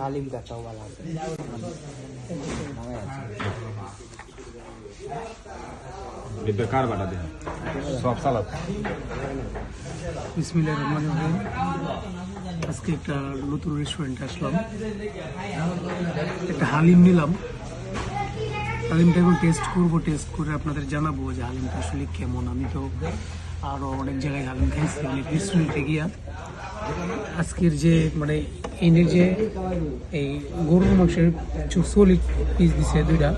হালিম কাটাও ভালো আছে বেকার বাটা দেন সব সালাদ বিসমিল্লাহির রহমানির রহিম। আজকে একটা নতুন রেস্টুরেন্টে আসলাম, একটা হালিম নিলাম। হালিমটা এখন টেস্ট করবো, টেস্ট করে আপনাদের জানাবো যে হালিমটা আসলে কেমন। আমি তো আরও অনেক জায়গায় হালিম খাইছি অনেক রেস্টুরেন্টে গিয়া। আজকের যে মানে এনে যে এই গরুর মাংসের সলিড পিস দিছে দুইটা,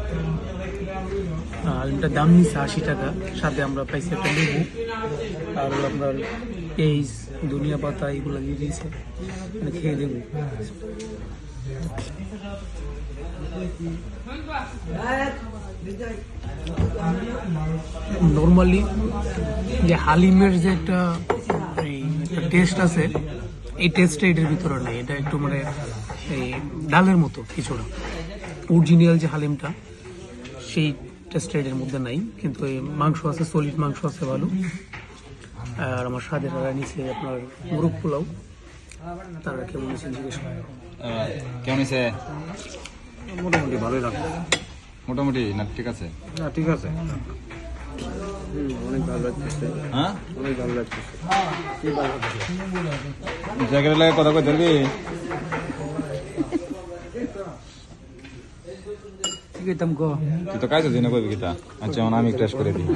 হালিমটার দাম নিচ্ছে 80 টাকা। সাথে আমরা পাইছি একটা লেবু আর আপনার পেঁয়াজ ধনিয়া পাতা এগুলো দিয়ে দিয়েছে, মানে খেয়ে দেবো। নর্মালি যে হালিমের যে একটা টেস্ট আছে, এই টেস্টটা এটার ভিতরে নেই। এটা একটু মানে এই ডালের মতো কিছুটা। অরিজিনাল যে হালিমটা সেই টেস্টটা এটার মধ্যে নাই, কিন্তু এই মাংস আছে, সলিড মাংস আছে ভালো। আর আমার স্বাদের নিচে আপনার মুরগ পোলাও, তারা কেমন আছে জিজ্ঞেস করেন। কেমন হয়েছে? মোটামুটি ভালোই লাগবে। মোটামুটি না ঠিক আছে? না ঠিক আছে, অনেক ভালো লাগতেছে। হ্যাঁ অনেক ভালো লাগতেছে। কি ভালো লাগতেছে জায়গাটা লাগে কথা কই ধরবি? ঠিক আছে, তুমি তুই তো কাজ দিন কইবি কিটা। আচ্ছা আমি টেস্ট করে দিই।